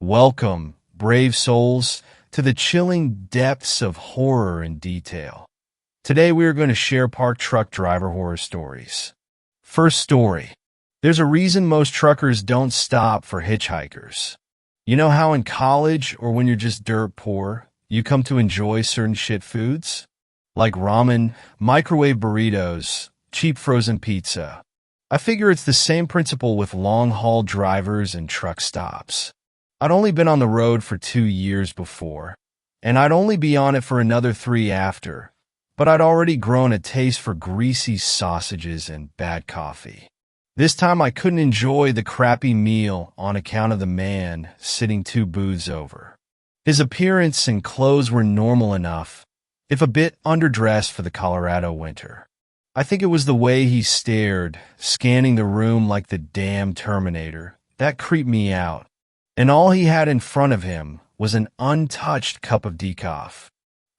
Welcome, brave souls, to the chilling depths of horror and detail. Today we are going to share parked truck driver horror stories. First story. There's a reason most truckers don't stop for hitchhikers. You know how in college or when you're just dirt poor, you come to enjoy certain shit foods? Like ramen, microwave burritos, cheap frozen pizza. I figure it's the same principle with long-haul drivers and truck stops. I'd only been on the road for 2 years before, and I'd only be on it for another 3 after, but I'd already grown a taste for greasy sausages and bad coffee. This time I couldn't enjoy the crappy meal on account of the man sitting 2 booths over. His appearance and clothes were normal enough, if a bit underdressed for the Colorado winter. I think it was the way he stared, scanning the room like the damn Terminator, that creeped me out. And all he had in front of him was an untouched cup of decaf.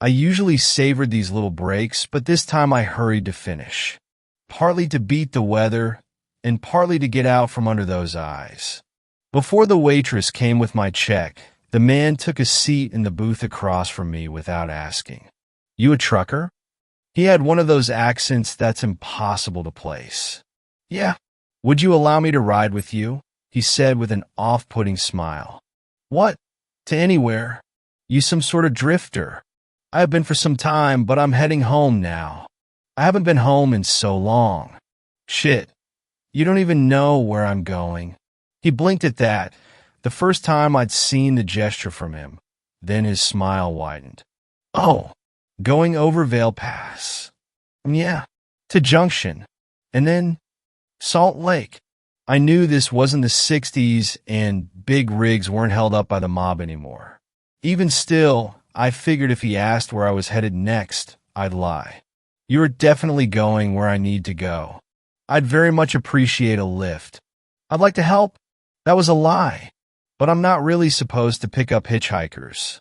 I usually savored these little breaks, but this time I hurried to finish. Partly to beat the weather, and partly to get out from under those eyes. Before the waitress came with my check, the man took a seat in the booth across from me without asking. "You a trucker?" He had one of those accents that's impossible to place. "Yeah. Would you allow me to ride with you?" he said with an off-putting smile. "What? To anywhere? You some sort of drifter?" "I have been for some time, but I'm heading home now. I haven't been home in so long." "Shit. You don't even know where I'm going." He blinked at that, the first time I'd seen the gesture from him. Then his smile widened. "Oh, going over Vail Pass." "Yeah, to Junction. And then Salt Lake." I knew this wasn't the 60s and big rigs weren't held up by the mob anymore. Even still, I figured if he asked where I was headed next, I'd lie. "You're definitely going where I need to go. I'd very much appreciate a lift." "I'd like to help." That was a lie. "But I'm not really supposed to pick up hitchhikers."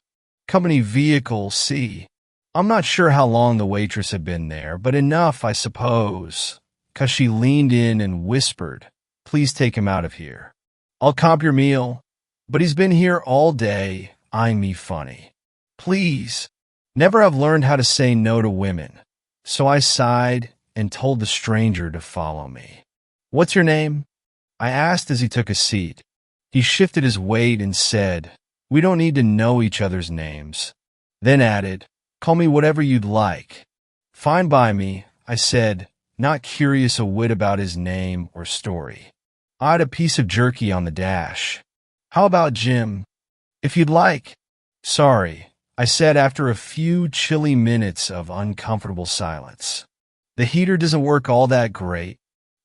"Company vehicle C." I'm not sure how long the waitress had been there, but enough, I suppose, 'cause she leaned in and whispered, "Please take him out of here. I'll comp your meal, but he's been here all day, eyeing me funny." "Please." Never have learned how to say no to women, so I sighed and told the stranger to follow me. "What's your name?" I asked as he took a seat. He shifted his weight and said, "We don't need to know each other's names." Then added, "Call me whatever you'd like." "Fine by me," I said, not curious a whit about his name or story. I had a piece of jerky on the dash. "How about Jim?" "If you'd like." "Sorry," I said after a few chilly minutes of uncomfortable silence. "The heater doesn't work all that great."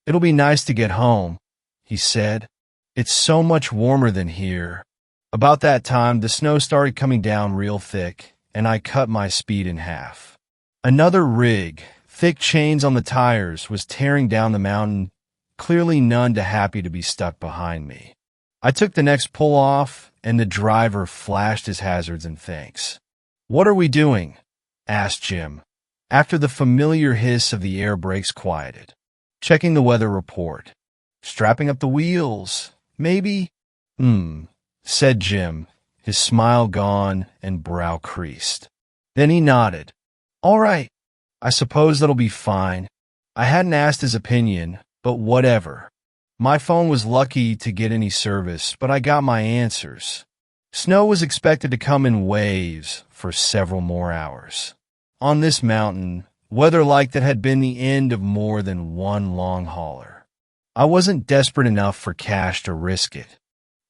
"It'll be nice to get home," he said. "It's so much warmer than here." About that time, the snow started coming down real thick, and I cut my speed in half. Another rig, thick chains on the tires, was tearing down the mountain, clearly none too happy to be stuck behind me. I took the next pull-off, and the driver flashed his hazards and thanks. "What are we doing?" asked Jim, after the familiar hiss of the air brakes quieted. "Checking the weather report. Strapping up the wheels, maybe?" Said Jim, his smile gone and brow creased. Then he nodded. "All right. I suppose that'll be fine." I hadn't asked his opinion, but whatever. My phone was lucky to get any service, but I got my answers. Snow was expected to come in waves for several more hours. On this mountain, weather like that had been the end of more than one long hauler. I wasn't desperate enough for cash to risk it.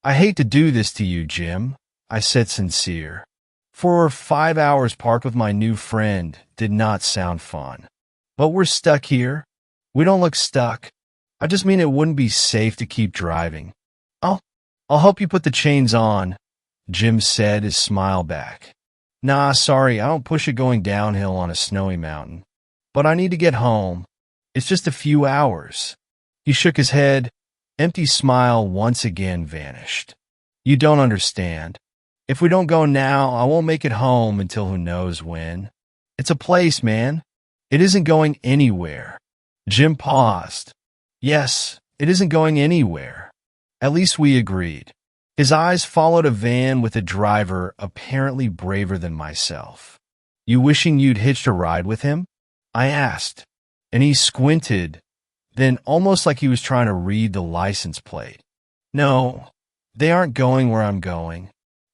"I hate to do this to you, Jim," I said sincere. 4 or 5 hours parked with my new friend did not sound fun. "But we're stuck here." "We don't look stuck. I just mean it wouldn't be safe to keep driving." I'll help you put the chains on," Jim said, his smile back. "Nah, sorry, I don't push it going downhill on a snowy mountain. But I need to get home. It's just a few hours." He shook his head. Empty smile once again vanished. "You don't understand. If we don't go now, I won't make it home until who knows when. It's a place, man. It isn't going anywhere." Jim paused. "Yes, it isn't going anywhere." At least we agreed. His eyes followed a van with a driver apparently braver than myself. "You wishing you'd hitched a ride with him?" I asked, and he squinted, then almost like he was trying to read the license plate. "No, they aren't going where I'm going."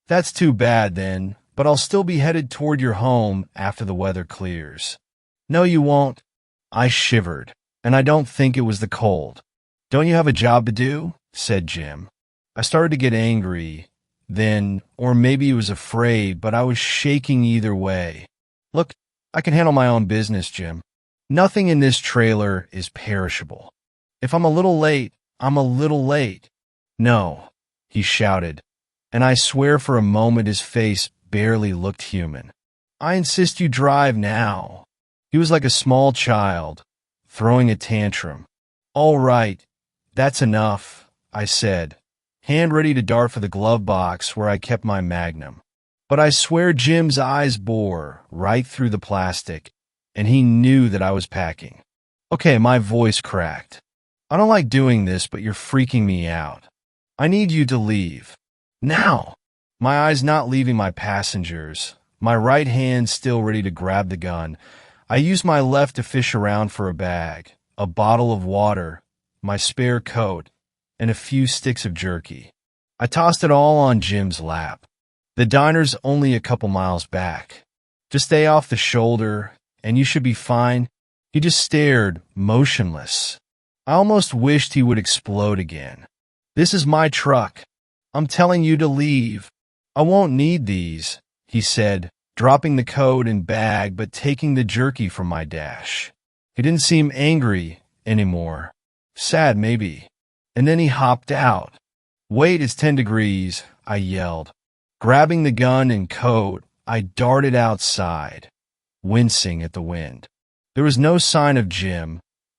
"That's too bad then, but I'll still be headed toward your home after the weather clears." "No, you won't." I shivered, and I don't think it was the cold. "Don't you have a job to do?" said Jim. I started to get angry then, or maybe he was afraid, but I was shaking either way. "Look, I can handle my own business, Jim. Nothing in this trailer is perishable. If I'm a little late, I'm a little late." "No," he shouted, and I swear for a moment his face barely looked human. "I insist you drive now." He was like a small child, throwing a tantrum. "All right, that's enough," I said, hand ready to dart for the glove box where I kept my Magnum. But I swear Jim's eyes bore right through the plastic, and he knew that I was packing. "Okay," my voice cracked. "I don't like doing this, but you're freaking me out. I need you to leave. Now!" My eyes not leaving my passengers, my right hand still ready to grab the gun, I used my left to fish around for a bag, a bottle of water, my spare coat, and a few sticks of jerky. I tossed it all on Jim's lap. "The diner's only a couple miles back. Just stay off the shoulder, and you should be fine." He just stared, motionless. I almost wished he would explode again. "This is my truck. I'm telling you to leave." "I won't need these," he said, dropping the coat and bag but taking the jerky from my dash. He didn't seem angry anymore. Sad, maybe. And then he hopped out. "Wait, it's 10 degrees, I yelled. Grabbing the gun and coat, I darted outside, wincing at the wind. There was no sign of Jim,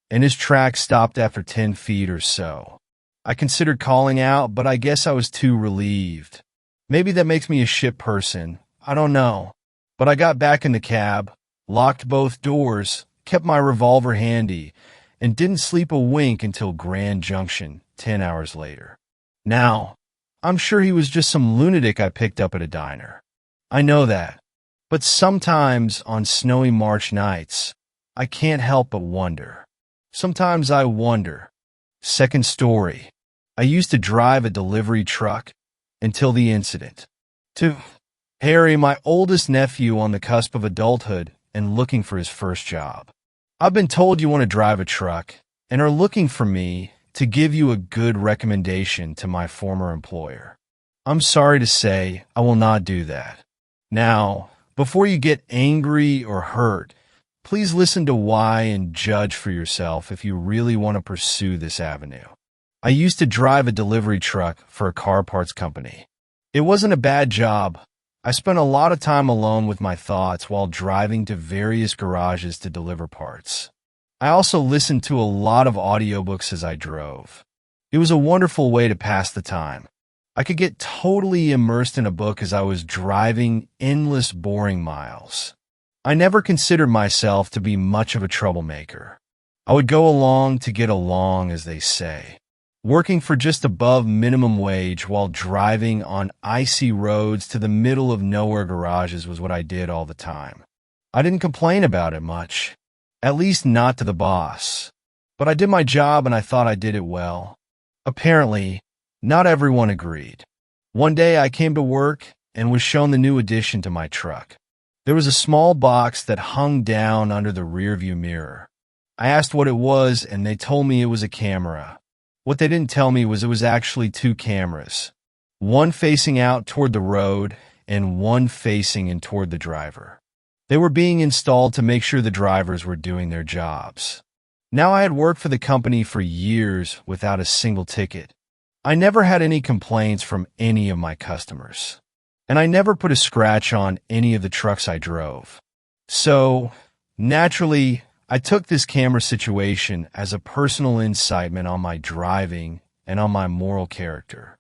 and his track stopped after 10 feet or so. I considered calling out, but I guess I was too relieved. Maybe that makes me a shit person. I don't know. But I got back in the cab, locked both doors, kept my revolver handy, and didn't sleep a wink until Grand Junction 10 hours later. Now, I'm sure he was just some lunatic I picked up at a diner. I know that. But sometimes on snowy March nights, I can't help but wonder. Sometimes I wonder. Second story. I used to drive a delivery truck until the incident. 2. Harry, my oldest nephew on the cusp of adulthood and looking for his first job. "I've been told you want to drive a truck and are looking for me to give you a good recommendation to my former employer. I'm sorry to say I will not do that. Now, before you get angry or hurt, please listen to why and judge for yourself if you really want to pursue this avenue. I used to drive a delivery truck for a car parts company. It wasn't a bad job. I spent a lot of time alone with my thoughts while driving to various garages to deliver parts. I also listened to a lot of audiobooks as I drove. It was a wonderful way to pass the time. I could get totally immersed in a book as I was driving endless boring miles. I never considered myself to be much of a troublemaker. I would go along to get along, as they say. Working for just above minimum wage while driving on icy roads to the middle of nowhere garages was what I did all the time. I didn't complain about it much, at least not to the boss. But I did my job and I thought I did it well. Apparently, not everyone agreed. One day I came to work and was shown the new addition to my truck. There was a small box that hung down under the rearview mirror. I asked what it was and they told me it was a camera. What they didn't tell me was it was actually 2 cameras, one facing out toward the road and one facing in toward the driver. They were being installed to make sure the drivers were doing their jobs. Now I had worked for the company for years without a single ticket. I never had any complaints from any of my customers, and I never put a scratch on any of the trucks I drove. So, naturally, I took this camera situation as a personal incitement on my driving and on my moral character.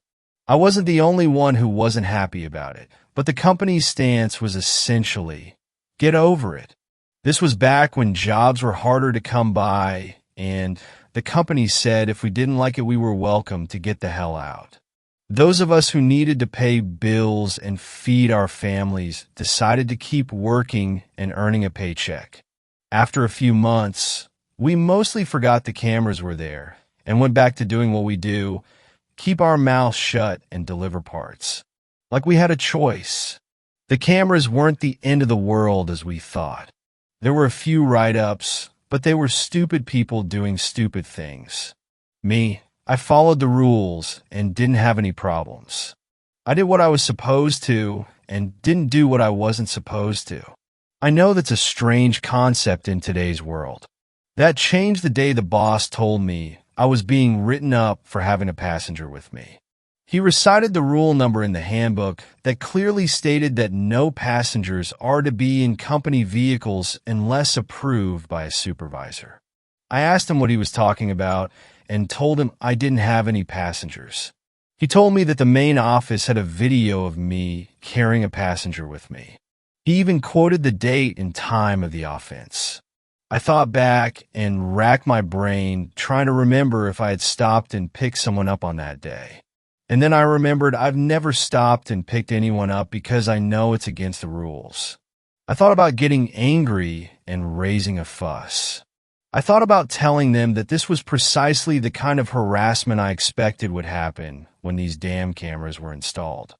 I wasn't the only one who wasn't happy about it, but the company's stance was essentially, get over it. This was back when jobs were harder to come by, and the company said if we didn't like it, we were welcome to get the hell out. Those of us who needed to pay bills and feed our families decided to keep working and earning a paycheck. After a few months, we mostly forgot the cameras were there and went back to doing what we do, keep our mouths shut and deliver parts. Like we had a choice. The cameras weren't the end of the world as we thought. There were a few write-ups, but they were stupid people doing stupid things. Me, I followed the rules and didn't have any problems. I did what I was supposed to and didn't do what I wasn't supposed to. I know that's a strange concept in today's world. That changed the day the boss told me I was being written up for having a passenger with me. He recited the rule number in the handbook that clearly stated that no passengers are to be in company vehicles unless approved by a supervisor. I asked him what he was talking about and told him I didn't have any passengers. He told me that the main office had a video of me carrying a passenger with me. He even quoted the date and time of the offense. I thought back and racked my brain trying to remember if I had stopped and picked someone up on that day. And then I remembered I've never stopped and picked anyone up because I know it's against the rules. I thought about getting angry and raising a fuss. I thought about telling them that this was precisely the kind of harassment I expected would happen when these damn cameras were installed.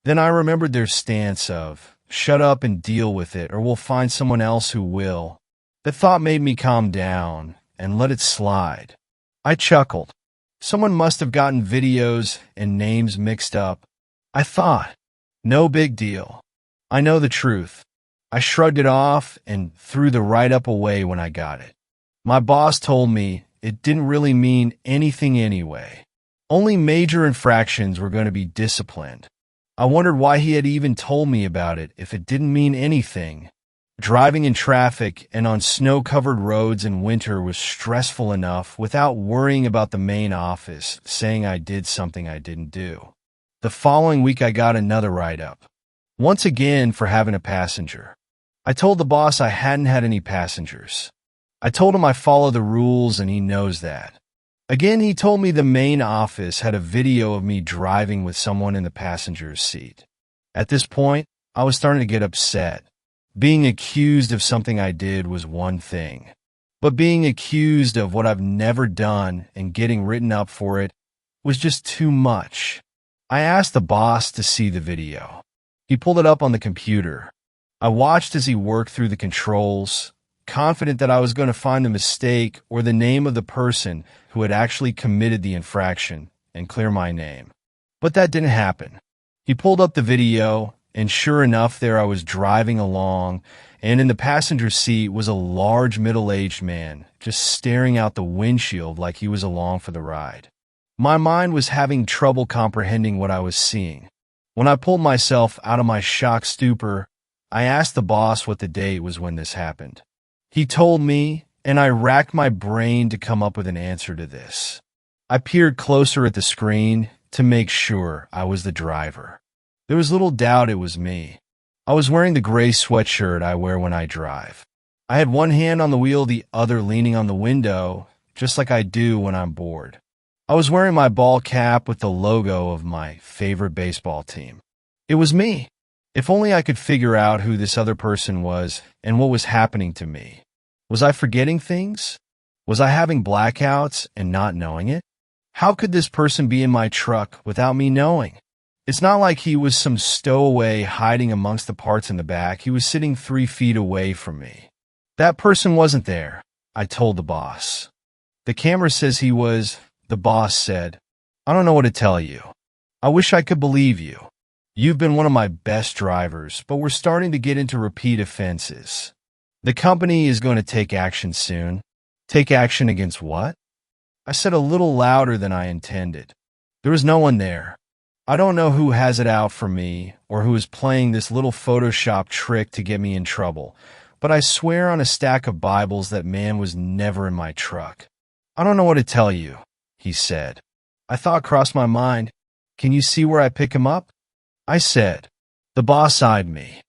Then I remembered their stance of, shut up and deal with it or we'll find someone else who will. The thought made me calm down and let it slide. I chuckled. Someone must have gotten videos and names mixed up. I thought, no big deal. I know the truth. I shrugged it off and threw the write-up away when I got it. My boss told me it didn't really mean anything anyway. Only major infractions were going to be disciplined. I wondered why he had even told me about it if it didn't mean anything. Driving in traffic and on snow-covered roads in winter was stressful enough without worrying about the main office saying I did something I didn't do. The following week I got another write-up, once again for having a passenger. I told the boss I hadn't had any passengers. I told him I follow the rules and he knows that. Again, he told me the main office had a video of me driving with someone in the passenger's seat. At this point, I was starting to get upset. Being accused of something I did was one thing, but being accused of what I've never done and getting written up for it was just too much. I asked the boss to see the video. He pulled it up on the computer. I watched as he worked through the controls, confident that I was going to find the mistake or the name of the person who had actually committed the infraction and clear my name. But that didn't happen. He pulled up the video, and sure enough, there I was driving along, and in the passenger seat was a large middle-aged man just staring out the windshield like he was along for the ride. My mind was having trouble comprehending what I was seeing. When I pulled myself out of my shocked stupor, I asked the boss what the date was when this happened. He told me, and I racked my brain to come up with an answer to this. I peered closer at the screen to make sure I was the driver. There was little doubt it was me. I was wearing the gray sweatshirt I wear when I drive. I had one hand on the wheel, the other leaning on the window, just like I do when I'm bored. I was wearing my ball cap with the logo of my favorite baseball team. It was me. If only I could figure out who this other person was and what was happening to me. Was I forgetting things? Was I having blackouts and not knowing it? How could this person be in my truck without me knowing? It's not like he was some stowaway hiding amongst the parts in the back. He was sitting 3 feet away from me. That person wasn't there, I told the boss. The camera says he was, the boss said. I don't know what to tell you. I wish I could believe you. You've been one of my best drivers, but we're starting to get into repeat offenses. The company is going to take action soon. Take action against what? I said a little louder than I intended. There was no one there. I don't know who has it out for me or who is playing this little Photoshop trick to get me in trouble, but I swear on a stack of Bibles that man was never in my truck. I don't know what to tell you, he said. I thought crossed my mind, can you see where I pick him up? I said. The boss eyed me.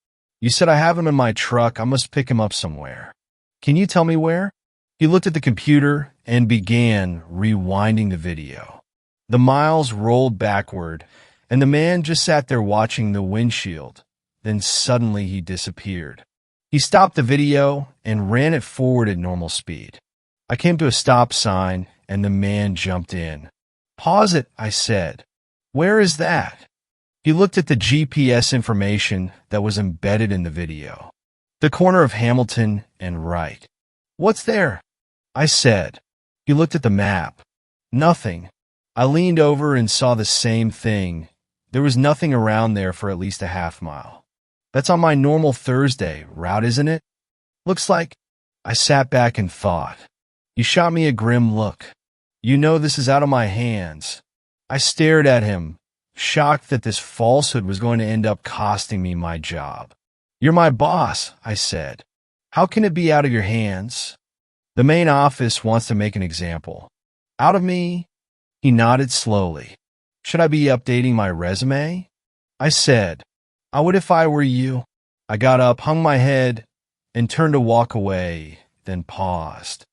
You said I have him in my truck. I must pick him up somewhere. Can you tell me where? He looked at the computer and began rewinding the video. The miles rolled backward, and the man just sat there watching the windshield. Then suddenly he disappeared. He stopped the video and ran it forward at normal speed. I came to a stop sign, and the man jumped in. "Pause it," I said. "Where is that?" He looked at the GPS information that was embedded in the video. "The corner of Hamilton and Wright." "What's there?" I said. He looked at the map. "Nothing." I leaned over and saw the same thing. There was nothing around there for at least a half mile. "That's on my normal Thursday route, isn't it?" "Looks like." I sat back and thought. He shot me a grim look. "You know this is out of my hands." I stared at him, shocked that this falsehood was going to end up costing me my job. "You're my boss," I said. "How can it be out of your hands?" "The main office wants to make an example." "Out of me?" He nodded slowly. "Should I be updating my resume?" I said. "I would if I were you." I got up, hung my head, and turned to walk away, then paused.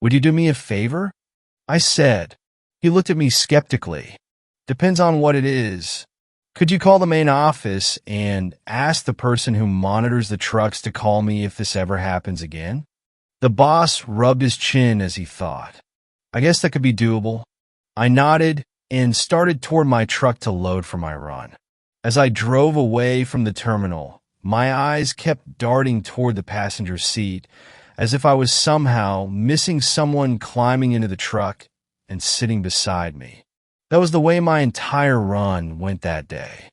"Would you do me a favor?" I said. He looked at me skeptically. "Depends on what it is. Could you call the main office and ask the person who monitors the trucks to call me if this ever happens again?" The boss rubbed his chin as he thought. "I guess that could be doable." I nodded and started toward my truck to load for my run. As I drove away from the terminal, my eyes kept darting toward the passenger seat, as if I was somehow missing someone climbing into the truck and sitting beside me. That was the way my entire run went that day.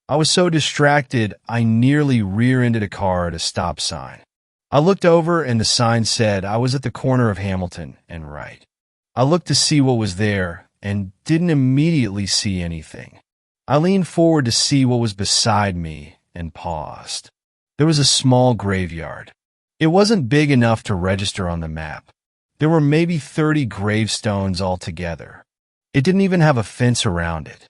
I was so distracted, I nearly rear-ended a car at a stop sign. I looked over and the sign said I was at the corner of Hamilton and Wright. I looked to see what was there and didn't immediately see anything. I leaned forward to see what was beside me and paused. There was a small graveyard. It wasn't big enough to register on the map. There were maybe 30 gravestones altogether. It didn't even have a fence around it.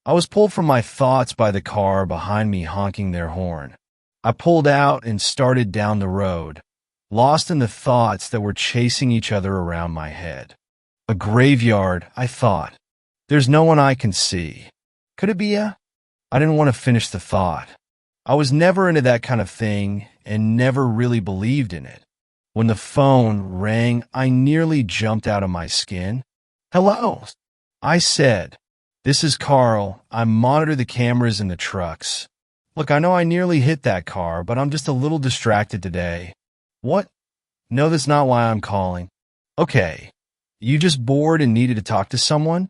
I was pulled from my thoughts by the car behind me honking their horn. I pulled out and started down the road, lost in the thoughts that were chasing each other around my head. A graveyard, I thought. There's no one I can see. Could it be a... I didn't want to finish the thought. I was never into that kind of thing and never really believed in it. When the phone rang, I nearly jumped out of my skin. "Hello," I said. "This is Carl. I monitor the cameras in the trucks. Look, I know I nearly hit that car, but I'm just a little distracted today." "What?" "No, that's not why I'm calling." "Okay. You just bored and needed to talk to someone?"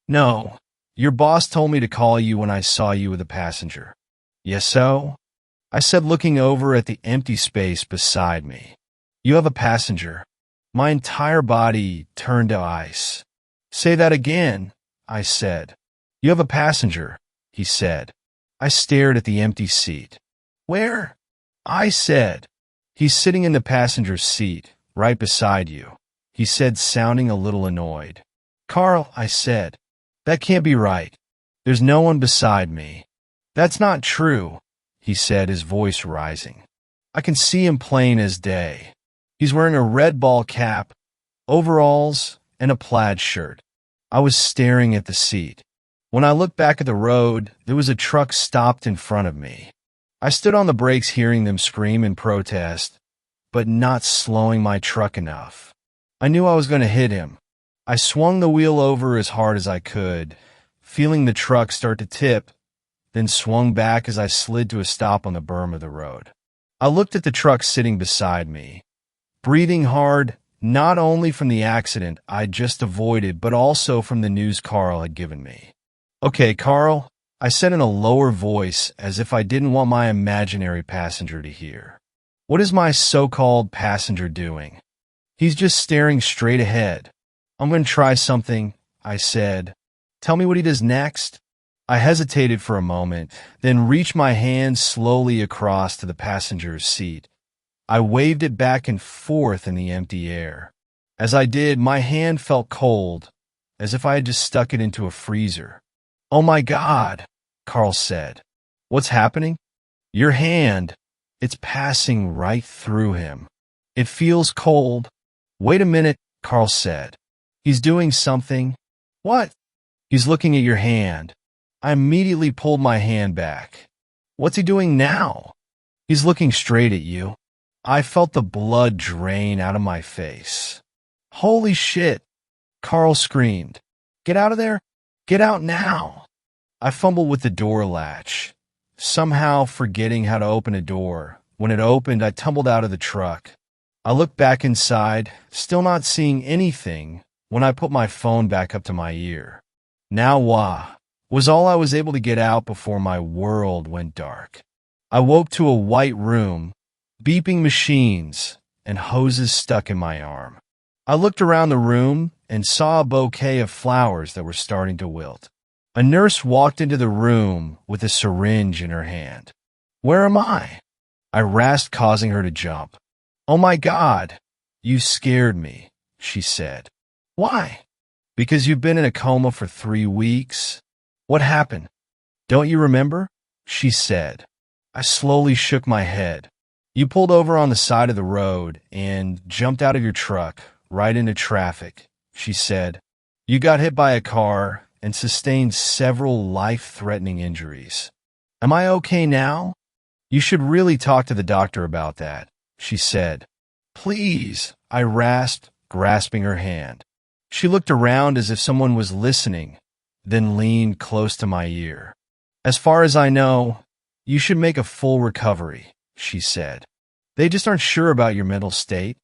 "No. Your boss told me to call you when I saw you with a passenger." "Yes, so?" I said, looking over at the empty space beside me. "You have a passenger." My entire body turned to ice. "Say that again," I said. "You have a passenger," he said. I stared at the empty seat. "Where?" I said. "He's sitting in the passenger seat, right beside you," he said, sounding a little annoyed. "Carl," I said, "that can't be right. There's no one beside me." "That's not true," he said, his voice rising. "I can see him plain as day. He's wearing a red ball cap, overalls, and a plaid shirt." I was staring at the seat. When I looked back at the road, there was a truck stopped in front of me. I stood on the brakes hearing them scream in protest, but not slowing my truck enough. I knew I was going to hit him. I swung the wheel over as hard as I could, feeling the truck start to tip, then swung back as I slid to a stop on the berm of the road. I looked at the truck sitting beside me, breathing hard, not only from the accident I'd just avoided, but also from the news Carl had given me. "Okay, Carl," I said in a lower voice as if I didn't want my imaginary passenger to hear. "What is my so-called passenger doing?" "He's just staring straight ahead." "I'm going to try something," I said. "Tell me what he does next." I hesitated for a moment, then reached my hand slowly across to the passenger's seat. I waved it back and forth in the empty air. As I did, my hand felt cold, as if I had just stuck it into a freezer. "Oh my God," Carl said. "What's happening?" "Your hand. It's passing right through him. It feels cold." "Wait a minute," Carl said. "He's doing something." "What?" "He's looking at your hand." I immediately pulled my hand back. What's he doing now? He's looking straight at you. I felt the blood drain out of my face. Holy shit, Carl screamed. Get out of there! Get out now! I fumbled with the door latch, somehow forgetting how to open a door. When it opened, I tumbled out of the truck. I looked back inside, still not seeing anything, when I put my phone back up to my ear. Now wah was all I was able to get out before my world went dark. I woke to a white room, beeping machines, and hoses stuck in my arm. I looked around the room and saw a bouquet of flowers that were starting to wilt. A nurse walked into the room with a syringe in her hand. Where am I? I rasped, causing her to jump. Oh my God, you scared me, she said. Why? Because you've been in a coma for 3 weeks. What happened? Don't you remember? She said. I slowly shook my head. You pulled over on the side of the road and jumped out of your truck right into traffic, she said. You got hit by a car and sustained several life-threatening injuries. Am I okay now? You should really talk to the doctor about that, she said. Please, I rasped, grasping her hand. She looked around as if someone was listening, then leaned close to my ear. As far as I know, you should make a full recovery, she said. They just aren't sure about your mental state.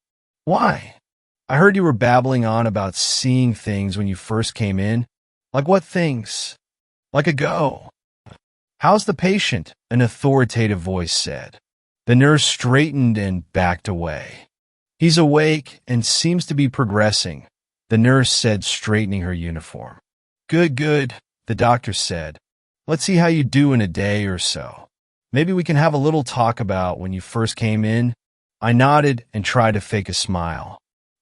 Why? I heard you were babbling on about seeing things when you first came in. Like what things? Like a go. How's the patient? An authoritative voice said. The nurse straightened and backed away. He's awake and seems to be progressing, the nurse said, straightening her uniform. Good, good, the doctor said. Let's see how you do in a day or so. Maybe we can have a little talk about when you first came in. I nodded and tried to fake a smile.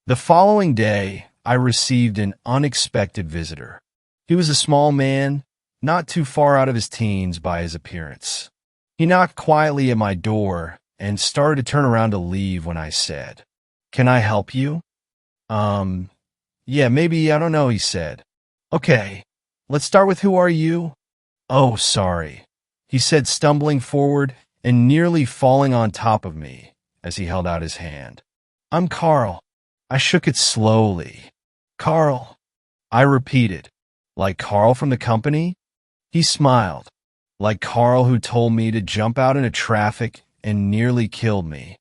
The following day, I received an unexpected visitor. He was a small man, not too far out of his teens by his appearance. He knocked quietly at my door and started to turn around to leave when I said, Can I help you? Yeah, maybe, I don't know, he said. Okay, let's start with who are you? Oh, sorry, he said, stumbling forward and nearly falling on top of me as he held out his hand. I'm Carl. I shook it slowly. Carl, I repeated. Like Carl from the company? He smiled. Like Carl who told me to jump out into traffic and nearly killed me.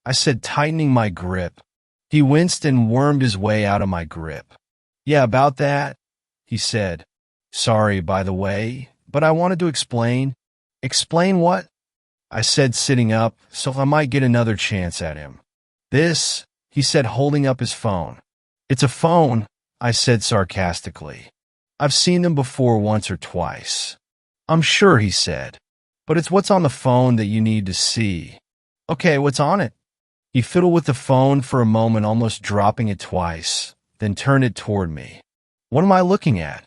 I said, tightening my grip. He winced and wormed his way out of my grip. Yeah, about that, he said. Sorry, by the way, but I wanted to explain. Explain what? I said, sitting up, so I might get another chance at him. This, he said, holding up his phone. It's a phone, I said sarcastically. I've seen them before once or twice. I'm sure, he said, but it's what's on the phone that you need to see. Okay, what's on it? He fiddled with the phone for a moment, almost dropping it twice, then turned it toward me. What am I looking at?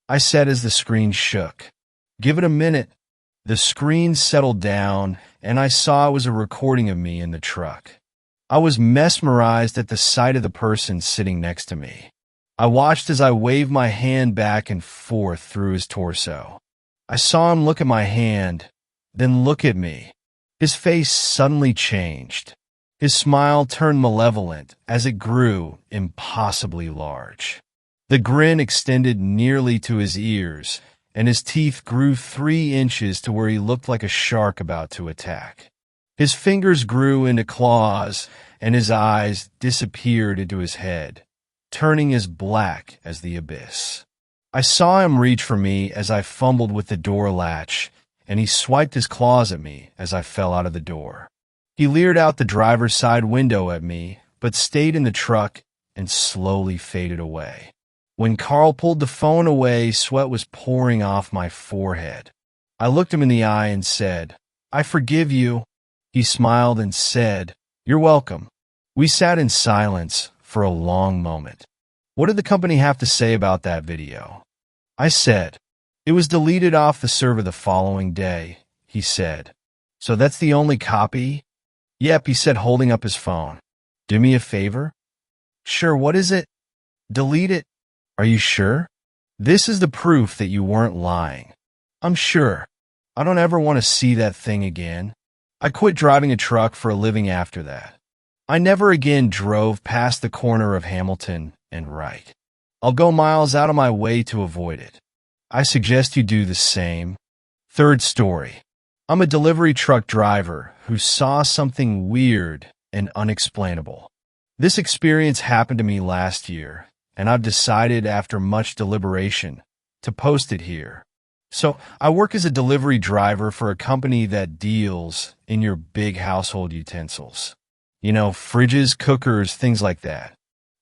I said as the screen shook. Give it a minute. The screen settled down, and I saw it was a recording of me in the truck. I was mesmerized at the sight of the person sitting next to me. I watched as I waved my hand back and forth through his torso. I saw him look at my hand, then look at me. His face suddenly changed. His smile turned malevolent as it grew impossibly large. The grin extended nearly to his ears, and his teeth grew 3 inches to where he looked like a shark about to attack. His fingers grew into claws, and his eyes disappeared into his head, turning as black as the abyss. I saw him reach for me as I fumbled with the door latch, and he swiped his claws at me as I fell out of the door. He leered out the driver's side window at me, but stayed in the truck and slowly faded away. When Carl pulled the phone away, sweat was pouring off my forehead. I looked him in the eye and said, I forgive you. He smiled and said, You're welcome. We sat in silence for a long moment. What did the company have to say about that video? I said, It was deleted off the server the following day, he said. So that's the only copy? Yep, he said, holding up his phone. Do me a favor? Sure, what is it? Delete it. Are you sure? This is the proof that you weren't lying. I'm sure. I don't ever want to see that thing again. I quit driving a truck for a living after that. I never again drove past the corner of Hamilton and Wright. I'll go miles out of my way to avoid it. I suggest you do the same. Third story. I'm a delivery truck driver who saw something weird and unexplainable. This experience happened to me last year, and I've decided after much deliberation to post it here. So, I work as a delivery driver for a company that deals in your big household utensils. You know, fridges, cookers, things like that.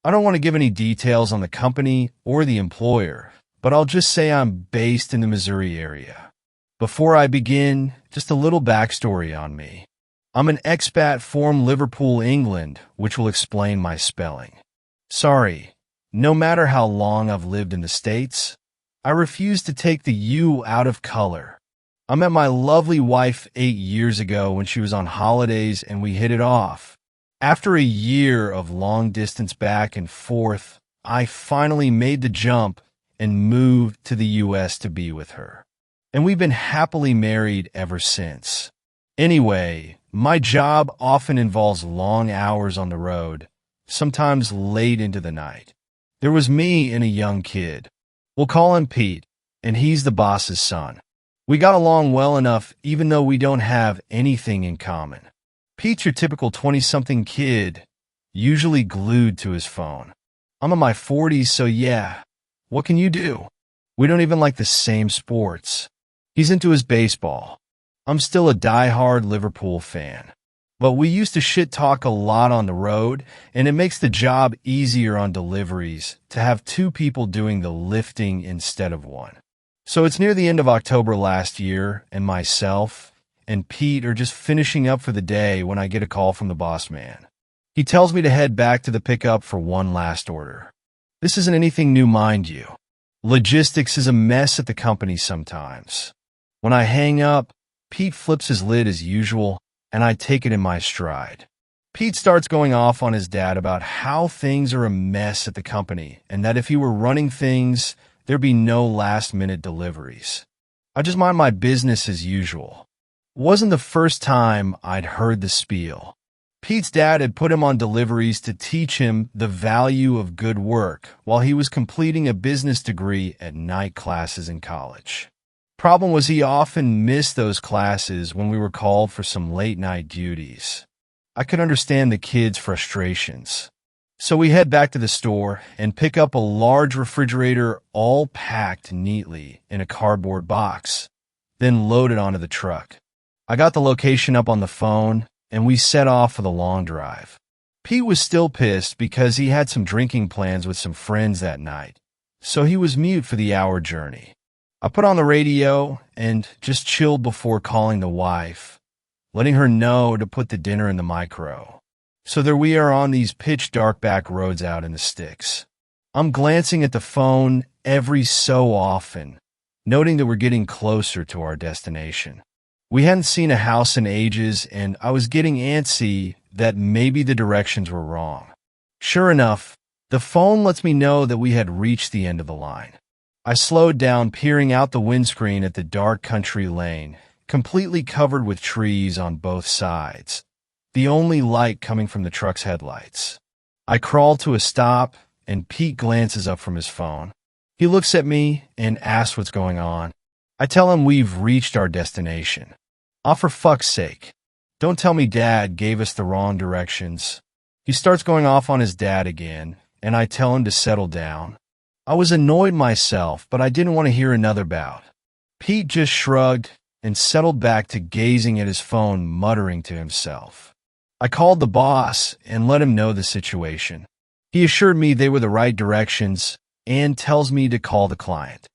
I don't want to give any details on the company or the employer, but I'll just say I'm based in the Missouri area. Before I begin, just a little backstory on me. I'm an expat from Liverpool, England, which will explain my spelling. Sorry, no matter how long I've lived in the States, I refuse to take the U out of color. I met my lovely wife 8 years ago when she was on holidays and we hit it off. After a year of long distance back and forth, I finally made the jump and moved to the US to be with her. And we've been happily married ever since. Anyway, my job often involves long hours on the road, sometimes late into the night. There was me and a young kid. We'll call him Pete, and he's the boss's son. We got along well enough even though we don't have anything in common. Pete's your typical 20-something kid, usually glued to his phone. I'm in my 40s, so yeah, what can you do? We don't even like the same sports. He's into his baseball. I'm still a die-hard Liverpool fan. But we used to shit-talk a lot on the road, and it makes the job easier on deliveries to have two people doing the lifting instead of one. So it's near the end of October last year, and myself and Pete are just finishing up for the day when I get a call from the boss man. He tells me to head back to the pickup for one last order. This isn't anything new, mind you. Logistics is a mess at the company sometimes. When I hang up, Pete flips his lid as usual, and I take it in my stride. Pete starts going off on his dad about how things are a mess at the company and that if he were running things, there'd be no last-minute deliveries. I just mind my business as usual. It wasn't the first time I'd heard the spiel. Pete's dad had put him on deliveries to teach him the value of good work while he was completing a business degree at night classes in college. Problem was he often missed those classes when we were called for some late-night duties. I could understand the kid's frustrations. So we head back to the store and pick up a large refrigerator all packed neatly in a cardboard box, then load it onto the truck. I got the location up on the phone, and we set off for the long drive. Pete was still pissed because he had some drinking plans with some friends that night, so he was mute for the hour journey. I put on the radio and just chilled before calling the wife, letting her know to put the dinner in the micro. So there we are on these pitch-dark back roads out in the sticks. I'm glancing at the phone every so often, noting that we're getting closer to our destination. We hadn't seen a house in ages, and I was getting antsy that maybe the directions were wrong. Sure enough, the phone lets me know that we had reached the end of the line. I slowed down, peering out the windscreen at the dark country lane, completely covered with trees on both sides, the only light coming from the truck's headlights. I crawled to a stop, and Pete glances up from his phone. He looks at me and asks what's going on. I tell him we've reached our destination. Oh, for fuck's sake. Don't tell me Dad gave us the wrong directions. He starts going off on his dad again, and I tell him to settle down. I was annoyed myself, but I didn't want to hear another bout. Pete just shrugged and settled back to gazing at his phone, muttering to himself. I called the boss and let him know the situation. He assured me they were the right directions and tells me to call the client.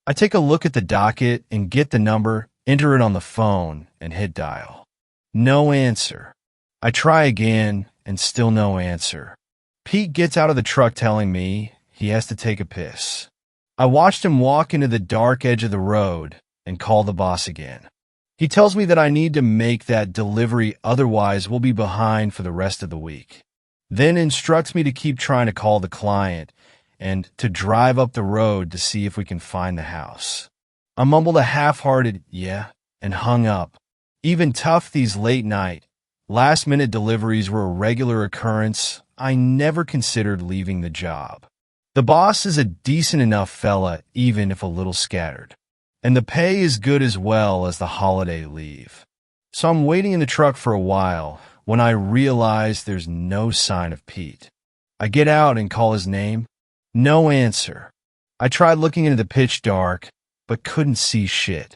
I take a look at the docket and get the number, enter it on the phone, and hit dial. No answer. I try again, and still no answer. Pete gets out of the truck telling me he has to take a piss. I watched him walk into the dark edge of the road and call the boss again. He tells me that I need to make that delivery, otherwise we'll be behind for the rest of the week. Then instructs me to keep trying to call the client and to drive up the road to see if we can find the house. I mumbled a half-hearted, yeah, and hung up. Even tough, these late-night, last-minute deliveries were a regular occurrence. I never considered leaving the job. The boss is a decent enough fella, even if a little scattered. And the pay is good as well as the holiday leave. So I'm waiting in the truck for a while when I realize there's no sign of Pete. I get out and call his name. No answer. I tried looking into the pitch dark, but couldn't see shit.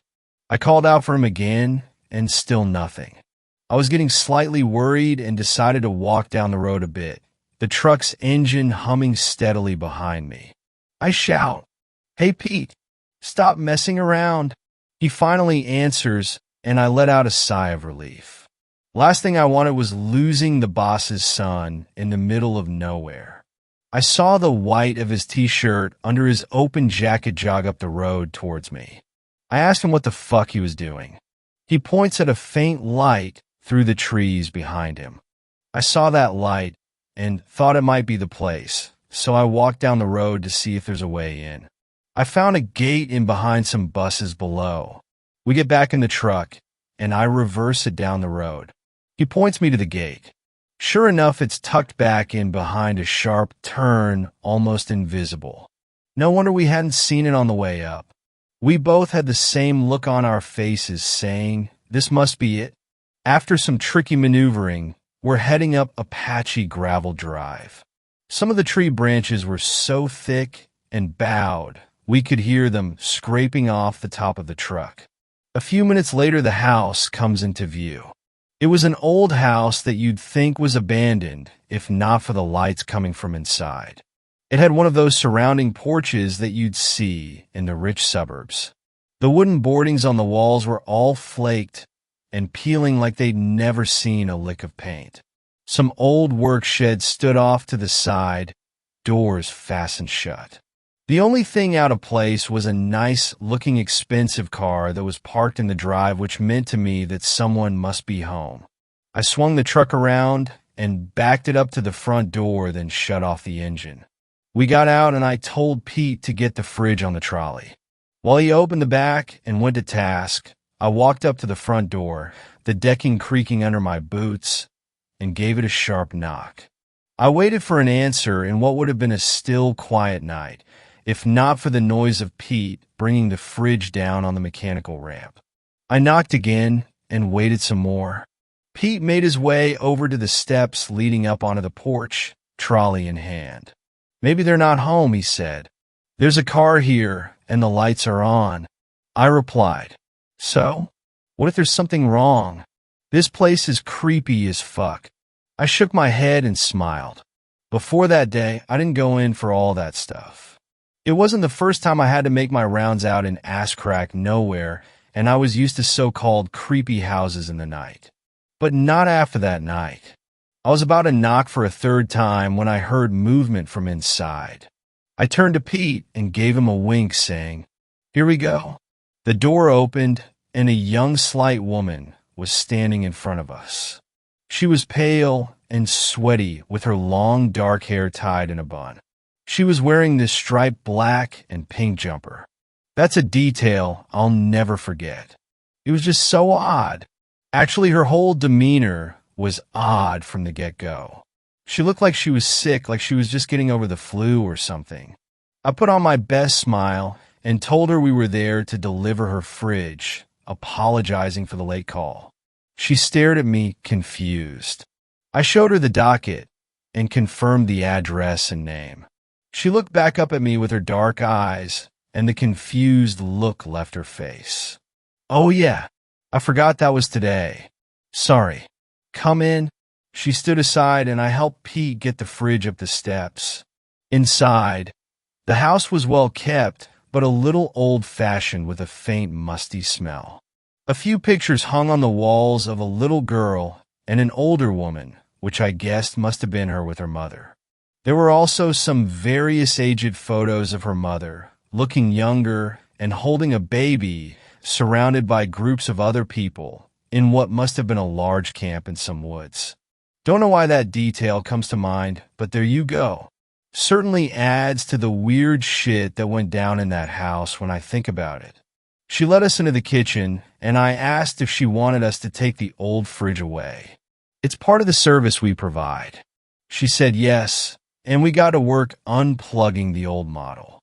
I called out for him again, and still nothing. I was getting slightly worried and decided to walk down the road a bit, the truck's engine humming steadily behind me. I shout, "Hey Pete, stop messing around." He finally answers, and I let out a sigh of relief. Last thing I wanted was losing the boss's son in the middle of nowhere. I saw the white of his t-shirt under his open jacket jog up the road towards me. I asked him what the fuck he was doing. He points at a faint light through the trees behind him. I saw that light and thought it might be the place, so I walked down the road to see if there's a way in. I found a gate in behind some buses below. We get back in the truck, and I reverse it down the road. He points me to the gate. Sure enough, it's tucked back in behind a sharp turn, almost invisible. No wonder we hadn't seen it on the way up. We both had the same look on our faces, saying, "This must be it." After some tricky maneuvering, we're heading up a patchy gravel drive. Some of the tree branches were so thick and bowed, we could hear them scraping off the top of the truck. A few minutes later, the house comes into view. It was an old house that you'd think was abandoned, if not for the lights coming from inside. It had one of those surrounding porches that you'd see in the rich suburbs. The wooden boardings on the walls were all flaked and peeling like they'd never seen a lick of paint. Some old work sheds stood off to the side, doors fastened shut. The only thing out of place was a nice-looking expensive car that was parked in the drive, which meant to me that someone must be home. I swung the truck around and backed it up to the front door, then shut off the engine. We got out and I told Pete to get the fridge on the trolley. While he opened the back and went to task, I walked up to the front door, the decking creaking under my boots, and gave it a sharp knock. I waited for an answer in what would have been a still, quiet night, if not for the noise of Pete bringing the fridge down on the mechanical ramp. I knocked again and waited some more. Pete made his way over to the steps leading up onto the porch, trolley in hand. "Maybe they're not home," he said. "There's a car here, and the lights are on." I replied, "So? What if there's something wrong? This place is creepy as fuck." I shook my head and smiled. Before that day, I didn't go in for all that stuff. It wasn't the first time I had to make my rounds out in ass-crack nowhere, and I was used to so-called creepy houses in the night. But not after that night. I was about to knock for a third time when I heard movement from inside. I turned to Pete and gave him a wink, saying, "Here we go." The door opened, and a young, slight woman was standing in front of us. She was pale and sweaty, with her long, dark hair tied in a bun. She was wearing this striped black and pink jumper. That's a detail I'll never forget. It was just so odd. Actually, her whole demeanor was odd from the get-go. She looked like she was sick, like she was just getting over the flu or something. I put on my best smile and told her we were there to deliver her fridge, apologizing for the late call. She stared at me, confused. I showed her the docket and confirmed the address and name. She looked back up at me with her dark eyes, and the confused look left her face. "Oh yeah, I forgot that was today. Sorry. Come in." She stood aside, and I helped Pete get the fridge up the steps. Inside, the house was well kept, but a little old-fashioned with a faint musty smell. A few pictures hung on the walls of a little girl and an older woman, which I guessed must have been her with her mother. There were also some various aged photos of her mother, looking younger and holding a baby, surrounded by groups of other people, in what must have been a large camp in some woods. Don't know why that detail comes to mind, but there you go. Certainly adds to the weird shit that went down in that house when I think about it. She led us into the kitchen, and I asked if she wanted us to take the old fridge away. It's part of the service we provide. She said yes, and we got to work unplugging the old model.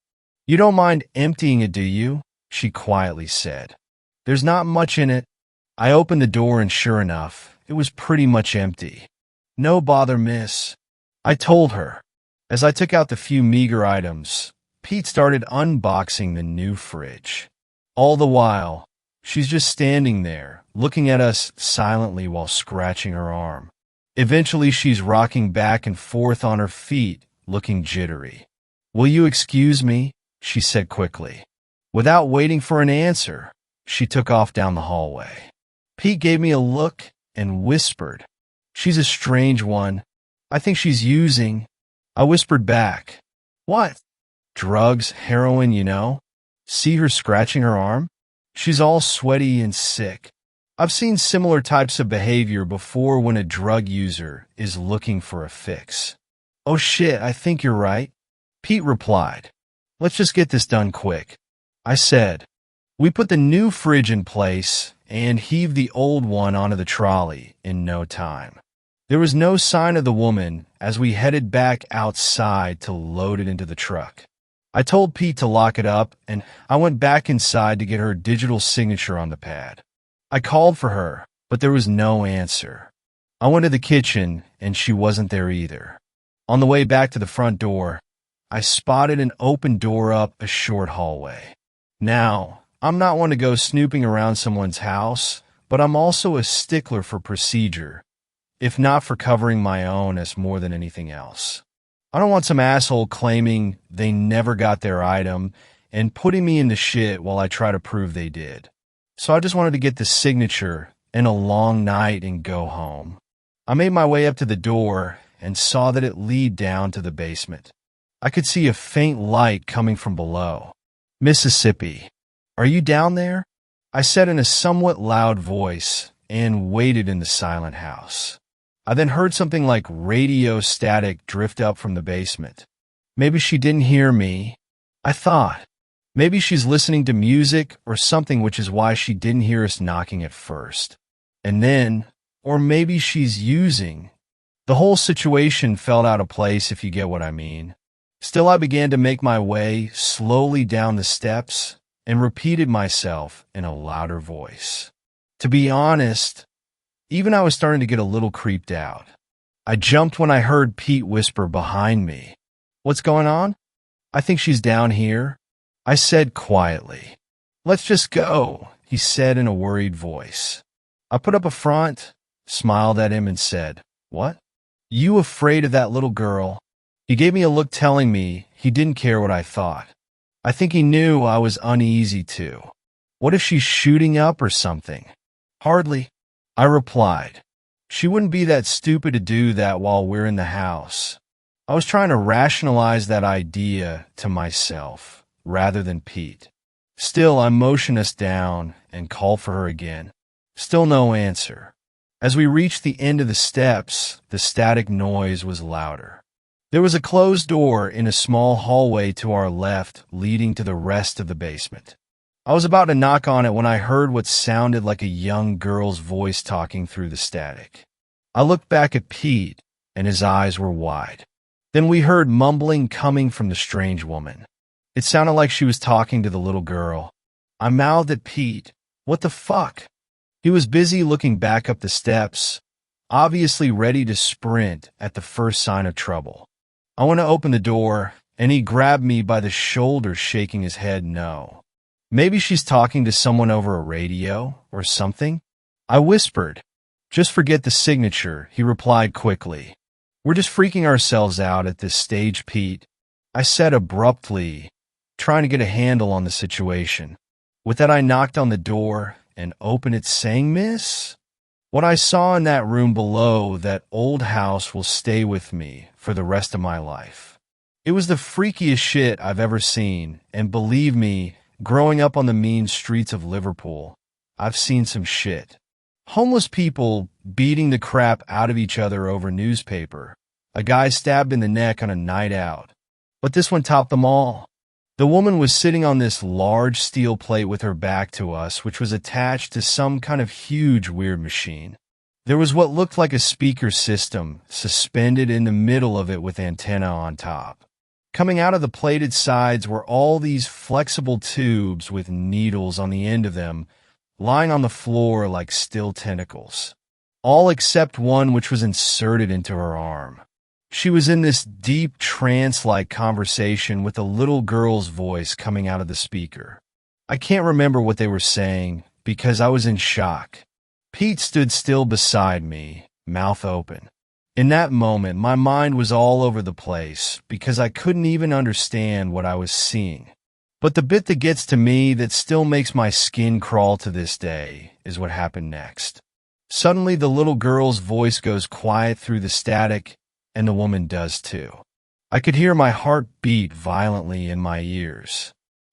You don't mind emptying it, do you? She quietly said. There's not much in it. I opened the door, and sure enough, it was pretty much empty. No bother, miss, I told her. As I took out the few meager items, Pete started unboxing the new fridge. All the while, she's just standing there, looking at us silently while scratching her arm. Eventually, she's rocking back and forth on her feet, looking jittery. Will you excuse me? She said quickly. Without waiting for an answer, she took off down the hallway. Pete gave me a look and whispered, She's a strange one. I think she's using. I whispered back, What? Drugs, heroin, you know? See her scratching her arm? She's all sweaty and sick. I've seen similar types of behavior before when a drug user is looking for a fix. Oh shit, I think you're right. Pete replied. Let's just get this done quick. I said. We put the new fridge in place and heaved the old one onto the trolley in no time. There was no sign of the woman as we headed back outside to load it into the truck. I told Pete to lock it up, and I went back inside to get her digital signature on the pad. I called for her, but there was no answer. I went to the kitchen, and she wasn't there either. On the way back to the front door, I spotted an open door up a short hallway. Now, I'm not one to go snooping around someone's house, but I'm also a stickler for procedure, if not for covering my own as more than anything else. I don't want some asshole claiming they never got their item and putting me in the shit while I try to prove they did. So I just wanted to get the signature in a long night and go home. I made my way up to the door and saw that it led down to the basement. I could see a faint light coming from below. Mississippi, are you down there? I said in a somewhat loud voice and waited in the silent house. I then heard something like radio static drift up from the basement. Maybe she didn't hear me. I thought. Maybe she's listening to music or something, which is why she didn't hear us knocking at first. And then, or maybe she's using. The whole situation felt out of place, if you get what I mean. Still, I began to make my way slowly down the steps and repeated myself in a louder voice. To be honest, even I was starting to get a little creeped out. I jumped when I heard Pete whisper behind me. What's going on? I think she's down here, I said quietly. Let's just go, he said in a worried voice. I put up a front, smiled at him and said, What? You afraid of that little girl? He gave me a look telling me he didn't care what I thought. I think he knew I was uneasy too. What if she's shooting up or something? Hardly, I replied. She wouldn't be that stupid to do that while we're in the house. I was trying to rationalize that idea to myself rather than Pete. Still, I motioned us down and called for her again. Still no answer. As we reached the end of the steps, the static noise was louder. There was a closed door in a small hallway to our left leading to the rest of the basement. I was about to knock on it when I heard what sounded like a young girl's voice talking through the static. I looked back at Pete, and his eyes were wide. Then we heard mumbling coming from the strange woman. It sounded like she was talking to the little girl. I mouthed at Pete, What the fuck? He was busy looking back up the steps, obviously ready to sprint at the first sign of trouble. I went to open the door, and he grabbed me by the shoulder, shaking his head no. Maybe she's talking to someone over a radio or something? I whispered. Just forget the signature, he replied quickly. We're just freaking ourselves out at this stage, Pete, I said abruptly, trying to get a handle on the situation. With that, I knocked on the door and opened it saying, Miss? What I saw in that room below that old house will stay with me for the rest of my life. It was the freakiest shit I've ever seen, and believe me, growing up on the mean streets of Liverpool, I've seen some shit. Homeless people beating the crap out of each other over newspaper. A guy stabbed in the neck on a night out. But this one topped them all. The woman was sitting on this large steel plate with her back to us, which was attached to some kind of huge weird machine. There was what looked like a speaker system suspended in the middle of it with antenna on top. Coming out of the plated sides were all these flexible tubes with needles on the end of them, lying on the floor like still tentacles. All except one which was inserted into her arm. She was in this deep trance-like conversation with a little girl's voice coming out of the speaker. I can't remember what they were saying because I was in shock. Pete stood still beside me, mouth open. In that moment, my mind was all over the place because I couldn't even understand what I was seeing. But the bit that gets to me, that still makes my skin crawl to this day, is what happened next. Suddenly, the little girl's voice goes quiet through the static, and the woman does too. I could hear my heart beat violently in my ears.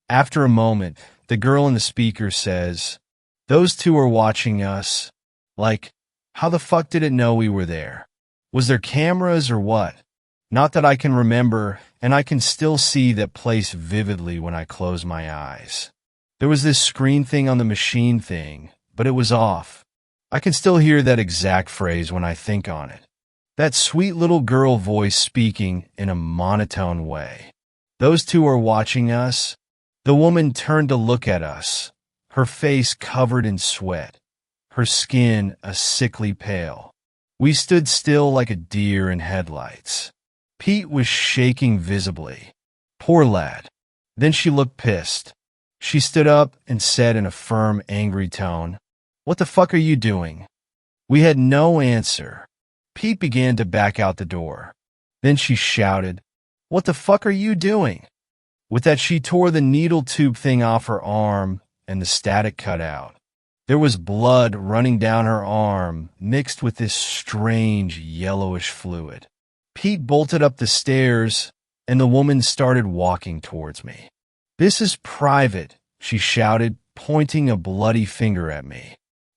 After a moment, the girl in the speaker says, "Those two are watching us. Like, how the fuck did it know we were there? Was there cameras or what? Not that I can remember, and I can still see that place vividly when I close my eyes. There was this screen thing on the machine thing, but it was off. I can still hear that exact phrase when I think on it. That sweet little girl voice speaking in a monotone way. Those two are watching us." The woman turned to look at us, her face covered in sweat, her skin a sickly pale. We stood still like a deer in headlights. Pete was shaking visibly. Poor lad. Then she looked pissed. She stood up and said in a firm, angry tone, "What the fuck are you doing?" We had no answer. Pete began to back out the door. Then she shouted, "What the fuck are you doing?" With that, she tore the needle tube thing off her arm, and the static cut out. There was blood running down her arm, mixed with this strange yellowish fluid. Pete bolted up the stairs, and the woman started walking towards me. "This is private," she shouted, pointing a bloody finger at me.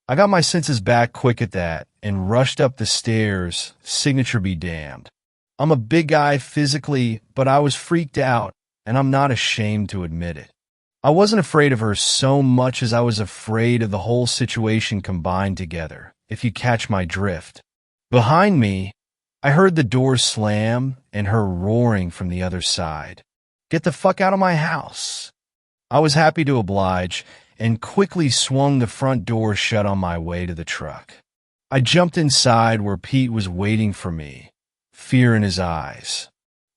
I got my senses back quick at that and rushed up the stairs, signature be damned. I'm a big guy physically, but I was freaked out, and I'm not ashamed to admit it. I wasn't afraid of her so much as I was afraid of the whole situation combined together, if you catch my drift. Behind me, I heard the door slam and her roaring from the other side. "Get the fuck out of my house." I was happy to oblige, and quickly swung the front door shut on my way to the truck. I jumped inside where Pete was waiting for me, fear in his eyes.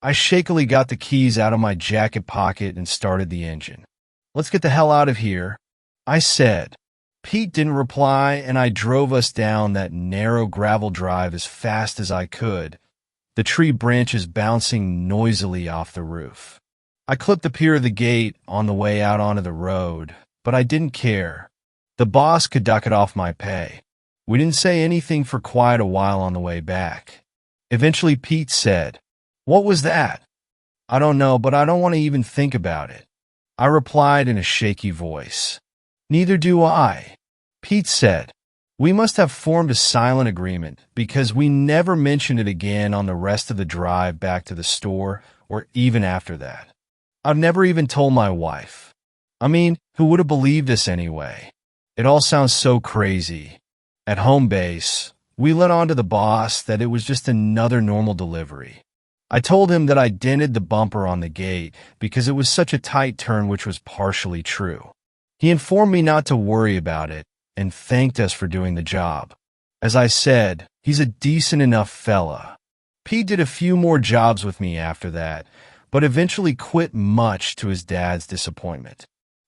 I shakily got the keys out of my jacket pocket and started the engine. "Let's get the hell out of here," I said. Pete didn't reply, and I drove us down that narrow gravel drive as fast as I could, the tree branches bouncing noisily off the roof. I clipped the pier of the gate on the way out onto the road, but I didn't care. The boss could duck it off my pay. We didn't say anything for quite a while on the way back. Eventually Pete said, "What was that?" "I don't know, but I don't want to even think about it," I replied in a shaky voice. "Neither do I." Pete said, "We must have formed a silent agreement because we never mentioned it again on the rest of the drive back to the store or even after that. I've never even told my wife. I mean, who would have believed us anyway? It all sounds so crazy. At home base, we let on to the boss that it was just another normal delivery. I told him that I dented the bumper on the gate because it was such a tight turn, which was partially true. He informed me not to worry about it and thanked us for doing the job. As I said, he's a decent enough fella. Pete did a few more jobs with me after that, but eventually quit much to his dad's disappointment.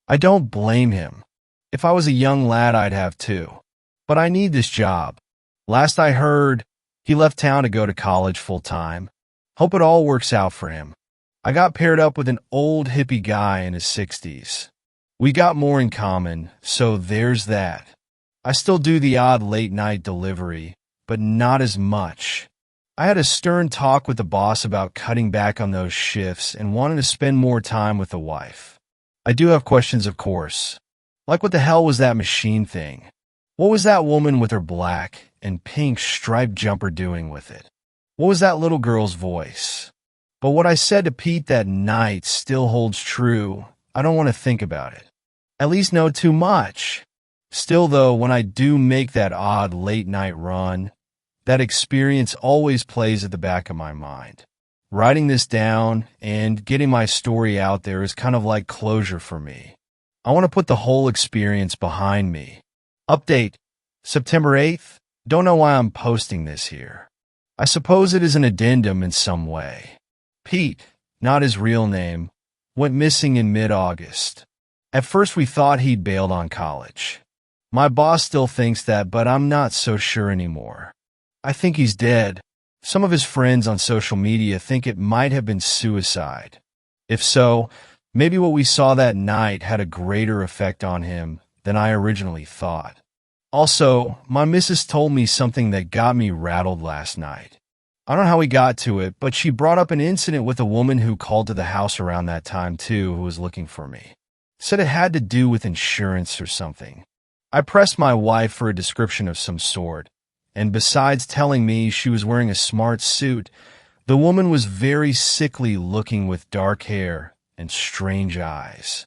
I don't blame him. If I was a young lad, I'd have too. But I need this job. Last I heard, he left town to go to college full-time. Hope it all works out for him. I got paired up with an old hippie guy in his 60s. We got more in common, so there's that. I still do the odd late-night delivery, but not as much. I had a stern talk with the boss about cutting back on those shifts and wanting to spend more time with the wife. I do have questions, of course. Like, what the hell was that machine thing? What was that woman with her black and pink striped jumper doing with it? What was that little girl's voice? But what I said to Pete that night still holds true. I don't want to think about it. At least know too much. Still, though, when I do make that odd late-night run, that experience always plays at the back of my mind. Writing this down and getting my story out there is kind of like closure for me. I want to put the whole experience behind me. Update: September 8th. Don't know why I'm posting this here. I suppose it is an addendum in some way. Pete, not his real name, went missing in mid-August. At first we thought he'd bailed on college. My boss still thinks that, but I'm not so sure anymore. I think he's dead. Some of his friends on social media think it might have been suicide. If so, maybe what we saw that night had a greater effect on him than I originally thought. Also, my missus told me something that got me rattled last night. I don't know how we got to it, but she brought up an incident with a woman who called to the house around that time too, who was looking for me. Said it had to do with insurance or something. I pressed my wife for a description of some sort, and besides telling me she was wearing a smart suit, the woman was very sickly looking with dark hair and strange eyes.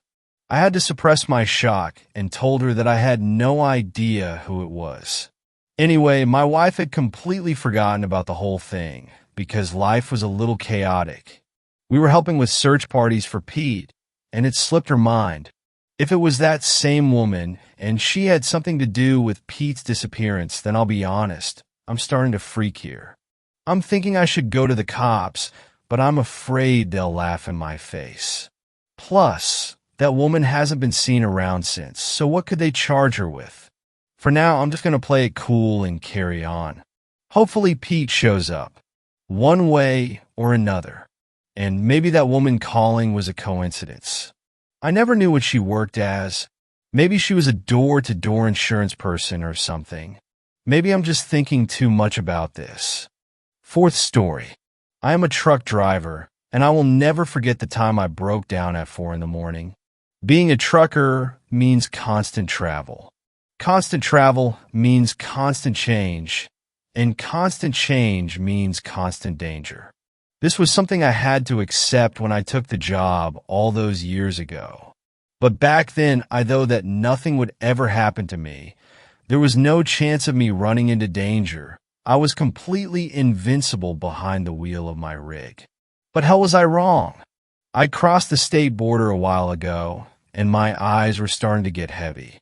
I had to suppress my shock and told her that I had no idea who it was. Anyway, my wife had completely forgotten about the whole thing because life was a little chaotic. We were helping with search parties for Pete, and it slipped her mind. If it was that same woman and she had something to do with Pete's disappearance, then I'll be honest, I'm starting to freak here. I'm thinking I should go to the cops, but I'm afraid they'll laugh in my face. Plus, that woman hasn't been seen around since, so what could they charge her with? For now, I'm just going to play it cool and carry on. Hopefully Pete shows up, one way or another, and maybe that woman calling was a coincidence. I never knew what she worked as. Maybe she was a door-to-door insurance person or something. Maybe I'm just thinking too much about this. Fourth story. I am a truck driver, and I will never forget the time I broke down at 4 in the morning. Being a trucker means constant travel. Constant travel means constant change, and constant change means constant danger. This was something I had to accept when I took the job all those years ago. But back then, I know that nothing would ever happen to me. There was no chance of me running into danger. I was completely invincible behind the wheel of my rig. But how was I wrong? I crossed the state border a while ago, and my eyes were starting to get heavy.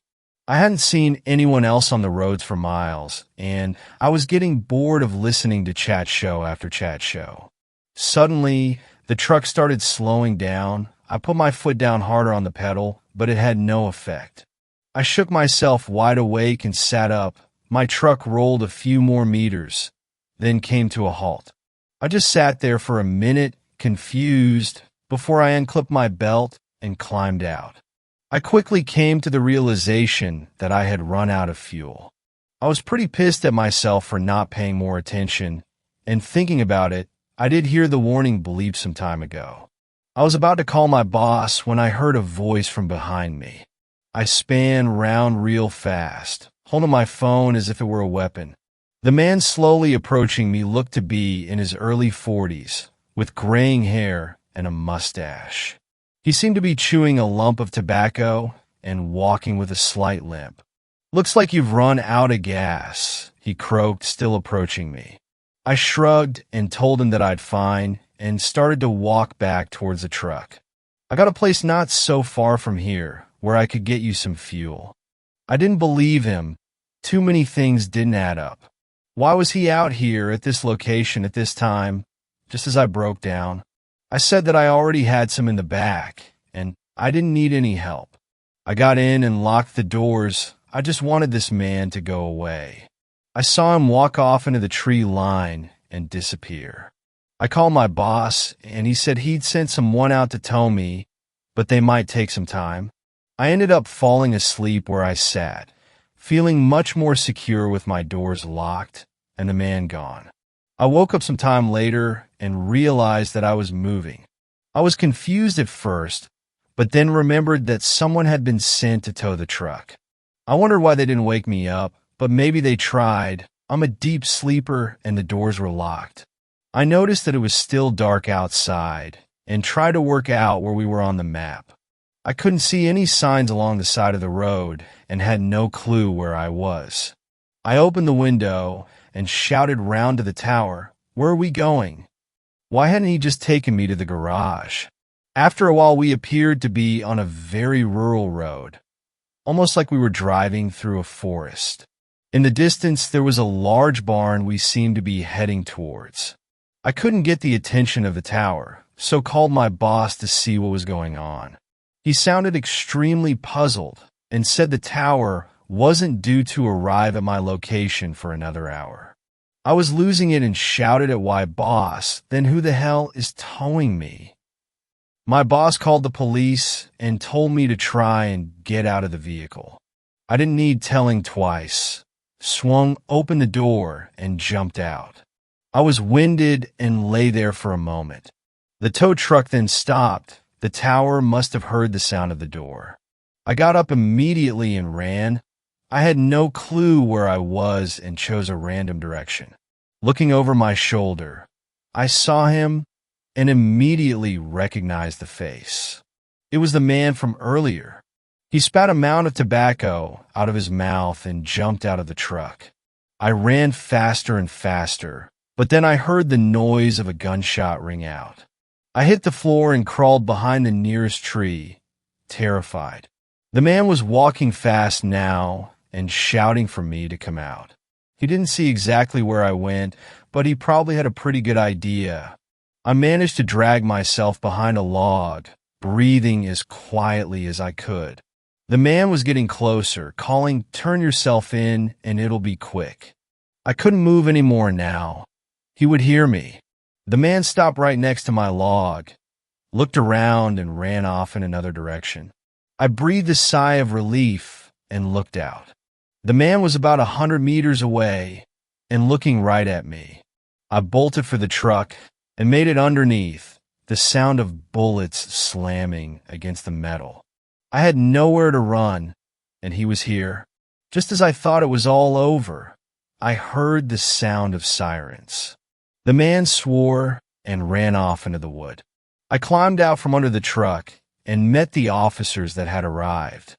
I hadn't seen anyone else on the roads for miles, and I was getting bored of listening to chat show after chat show. Suddenly, the truck started slowing down. I put my foot down harder on the pedal, but it had no effect. I shook myself wide awake and sat up. My truck rolled a few more meters, then came to a halt. I just sat there for a minute, confused, before I unclipped my belt and climbed out. I quickly came to the realization that I had run out of fuel. I was pretty pissed at myself for not paying more attention, and thinking about it, I did hear the warning bleep some time ago. I was about to call my boss when I heard a voice from behind me. I span round real fast, holding my phone as if it were a weapon. The man slowly approaching me looked to be in his early 40s, with graying hair and a mustache. He seemed to be chewing a lump of tobacco and walking with a slight limp. "Looks like you've run out of gas," he croaked, still approaching me. I shrugged and told him that I'd fine and started to walk back towards the truck. "I got a place not so far from here where I could get you some fuel." I didn't believe him. Too many things didn't add up. Why was he out here at this location at this time, just as I broke down? I said that I already had some in the back, and I didn't need any help. I got in and locked the doors. I just wanted this man to go away. I saw him walk off into the tree line and disappear. I called my boss, and he said he'd sent someone out to tow me, but they might take some time. I ended up falling asleep where I sat, feeling much more secure with my doors locked and the man gone. I woke up some time later and realized that I was moving. I was confused at first, but then remembered that someone had been sent to tow the truck. I wondered why they didn't wake me up, but maybe they tried. I'm a deep sleeper and the doors were locked. I noticed that it was still dark outside and tried to work out where we were on the map. I couldn't see any signs along the side of the road and had no clue where I was. I opened the window and shouted round to the tower, "Where are we going?" Why hadn't he just taken me to the garage? After a while, we appeared to be on a very rural road, almost like we were driving through a forest. In the distance, there was a large barn we seemed to be heading towards. I couldn't get the attention of the tower, so called my boss to see what was going on. He sounded extremely puzzled and said the tower wasn't due to arrive at my location for another hour. I was losing it and shouted at "Why, boss, then who the hell is towing me?" My boss called the police and told me to try and get out of the vehicle. I didn't need telling twice, swung open the door, and jumped out. I was winded and lay there for a moment. The tow truck then stopped. The tower must have heard the sound of the door. I got up immediately and ran. I had no clue where I was and chose a random direction. Looking over my shoulder, I saw him and immediately recognized the face. It was the man from earlier. He spat a mound of tobacco out of his mouth and jumped out of the truck. I ran faster and faster, but then I heard the noise of a gunshot ring out. I hit the floor and crawled behind the nearest tree, terrified. The man was walking fast now and shouting for me to come out. He didn't see exactly where I went, but he probably had a pretty good idea. I managed to drag myself behind a log, breathing as quietly as I could. The man was getting closer, calling, "Turn yourself in and it'll be quick." I couldn't move anymore now. He would hear me. The man stopped right next to my log, looked around, and ran off in another direction. I breathed a sigh of relief and looked out. The man was about 100 meters away and looking right at me. I bolted for the truck and made it underneath, the sound of bullets slamming against the metal. I had nowhere to run, and he was here. Just as I thought it was all over, I heard the sound of sirens. The man swore and ran off into the wood. I climbed out from under the truck and met the officers that had arrived.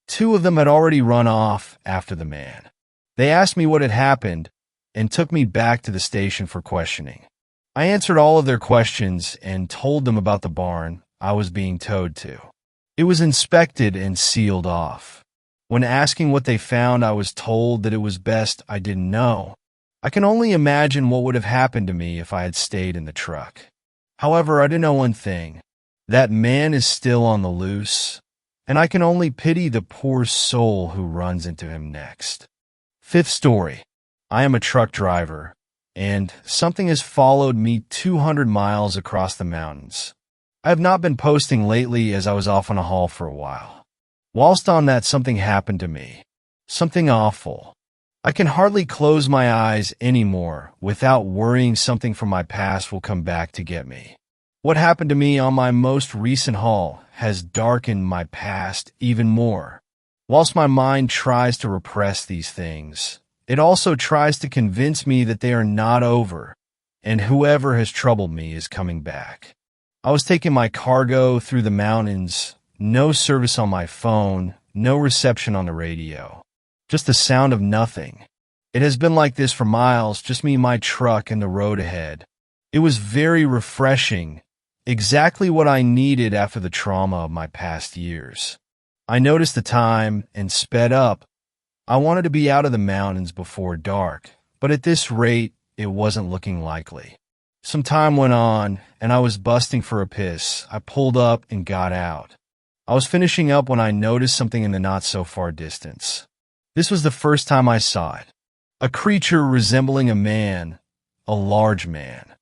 2 of them had already run off after the man. They asked me what had happened and took me back to the station for questioning. I answered all of their questions and told them about the barn I was being towed to. It was inspected and sealed off. When asking what they found, I was told that it was best I didn't know. I can only imagine what would have happened to me if I had stayed in the truck. However, I did know one thing. That man is still on the loose, and I can only pity the poor soul who runs into him next. 5th story. I am a truck driver, and something has followed me 200 miles across the mountains. I have not been posting lately as I was off on a haul for a while. Whilst on that, something happened to me. Something awful. I can hardly close my eyes anymore without worrying something from my past will come back to get me. What happened to me on my most recent haul has darkened my past even more. Whilst my mind tries to repress these things, it also tries to convince me that they are not over, and whoever has troubled me is coming back. I was taking my cargo through the mountains, no service on my phone, no reception on the radio. Just the sound of nothing. It has been like this for miles, just me, my truck, and the road ahead. It was very refreshing, exactly what I needed after the trauma of my past years. I noticed the time and sped up. I wanted to be out of the mountains before dark, but at this rate, it wasn't looking likely. Some time went on, and I was busting for a piss. I pulled up and got out. I was finishing up when I noticed something in the not-so-far distance. This was the first time I saw it. A creature resembling a man, a large man.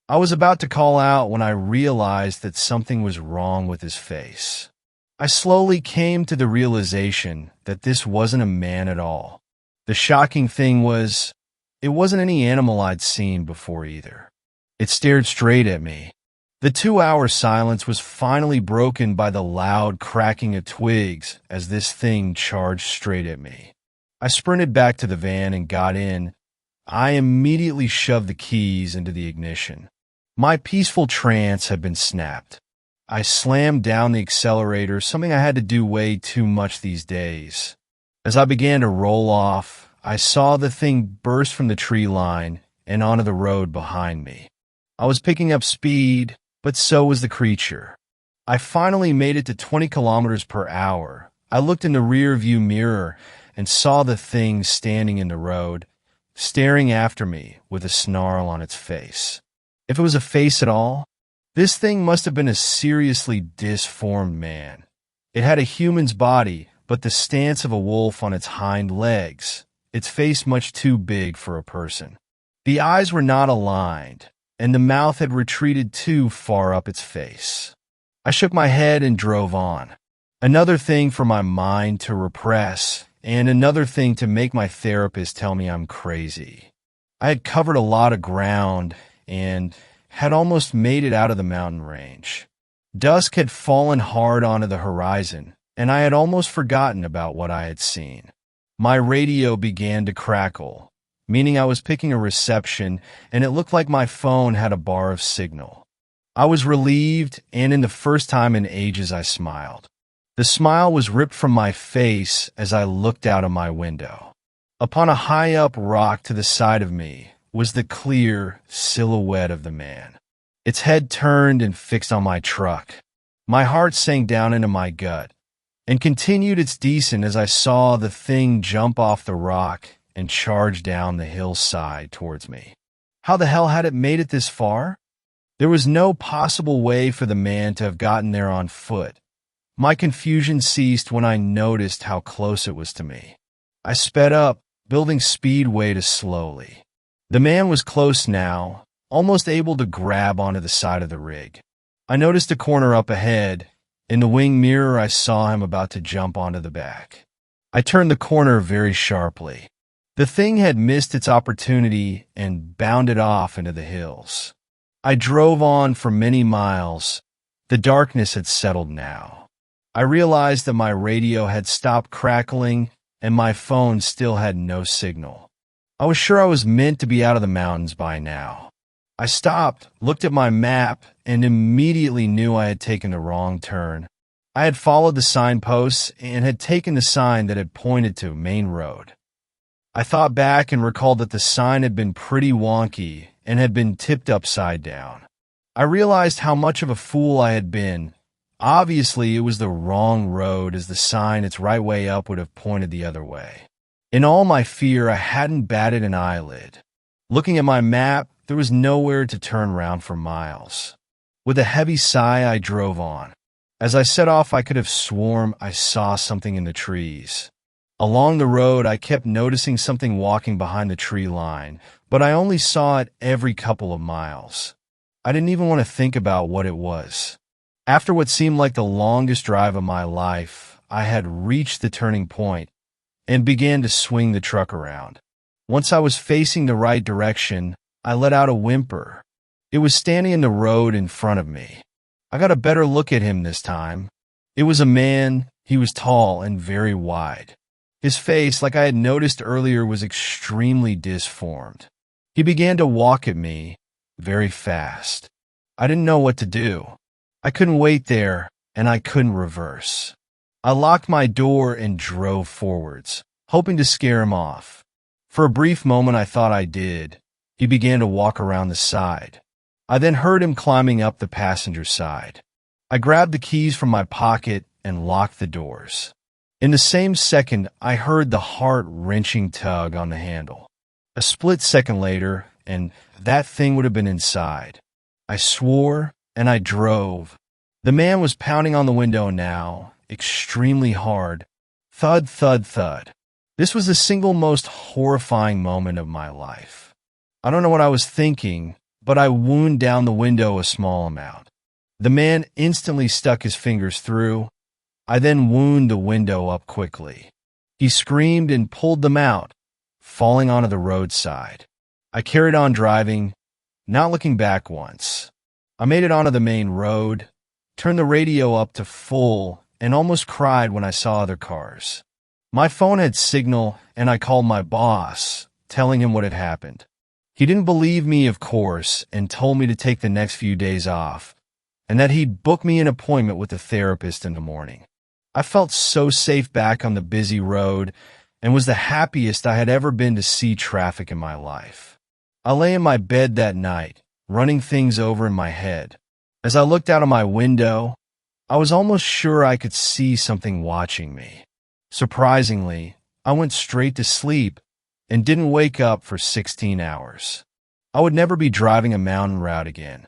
I was about to call out when I realized that something was wrong with his face. I slowly came to the realization that this wasn't a man at all. The shocking thing was, it wasn't any animal I'd seen before either. It stared straight at me. The 2-hour silence was finally broken by the loud cracking of twigs as this thing charged straight at me. I sprinted back to the van and got in. I immediately shoved the keys into the ignition. My peaceful trance had been snapped. I slammed down the accelerator, something I had to do way too much these days. As I began to roll off, I saw the thing burst from the tree line and onto the road behind me. I was picking up speed, but so was the creature. I finally made it to 20 kilometers per hour. I looked in the rear view mirror and saw the thing standing in the road, staring after me with a snarl on its face. If it was a face at all, this thing must have been a seriously disformed man. It had a human's body, but the stance of a wolf on its hind legs, its face much too big for a person. The eyes were not aligned, and the mouth had retreated too far up its face. I shook my head and drove on. Another thing for my mind to repress, and another thing to make my therapist tell me I'm crazy. I had covered a lot of ground and had almost made it out of the mountain range. Dusk had fallen hard onto the horizon, and I had almost forgotten about what I had seen. My radio began to crackle, meaning I was picking a reception, and it looked like my phone had a bar of signal. I was relieved, and in the first time in ages I smiled. The smile was ripped from my face as I looked out of my window. Upon a high-up rock to the side of me was the clear silhouette of the man. Its head turned and fixed on my truck. My heart sank down into my gut and continued its descent as I saw the thing jump off the rock and charge down the hillside towards me. How the hell had it made it this far? There was no possible way for the man to have gotten there on foot. My confusion ceased when I noticed how close it was to me. I sped up, building speed way too slowly. The man was close now, almost able to grab onto the side of the rig. I noticed a corner up ahead. In the wing mirror, I saw him about to jump onto the back. I turned the corner very sharply. The thing had missed its opportunity and bounded off into the hills. I drove on for many miles. The darkness had settled now. I realized that my radio had stopped crackling and my phone still had no signal. I was sure I was meant to be out of the mountains by now. I stopped, looked at my map, and immediately knew I had taken the wrong turn. I had followed the signposts and had taken the sign that had pointed to Main Road. I thought back and recalled that the sign had been pretty wonky and had been tipped upside down. I realized how much of a fool I had been. Obviously, it was the wrong road, as the sign its right way up would have pointed the other way. In all my fear, I hadn't batted an eyelid. Looking at my map, there was nowhere to turn round for miles. With a heavy sigh, I drove on. As I set off, I could have sworn I saw something in the trees. Along the road, I kept noticing something walking behind the tree line, but I only saw it every couple of miles. I didn't even want to think about what it was. After what seemed like the longest drive of my life, I had reached the turning point and began to swing the truck around. Once I was facing the right direction, I let out a whimper. It was standing in the road in front of me. I got a better look at him this time. It was a man. He was tall and very wide. His face, like I had noticed earlier, was extremely disformed. He began to walk at me very fast. I didn't know what to do. I couldn't wait there, and I couldn't reverse. I locked my door and drove forwards, hoping to scare him off. For a brief moment, I thought I did. He began to walk around the side. I then heard him climbing up the passenger side. I grabbed the keys from my pocket and locked the doors. In the same second, I heard the heart-wrenching tug on the handle. A split second later, and that thing would have been inside. I swore, and I drove. The man was pounding on the window now, extremely hard. Thud, thud, thud. This was the single most horrifying moment of my life. I don't know what I was thinking, but I wound down the window a small amount. The man instantly stuck his fingers through. I then wound the window up quickly. He screamed and pulled them out, falling onto the roadside. I carried on driving, not looking back once. I made it onto the main road, turned the radio up to full, and almost cried when I saw other cars. My phone had signal, and I called my boss, telling him what had happened. He didn't believe me, of course, and told me to take the next few days off, and that he'd book me an appointment with a therapist in the morning. I felt so safe back on the busy road and was the happiest I had ever been to see traffic in my life. I lay in my bed that night, running things over in my head. As I looked out of my window, I was almost sure I could see something watching me. Surprisingly, I went straight to sleep and didn't wake up for 16 hours. I would never be driving a mountain route again,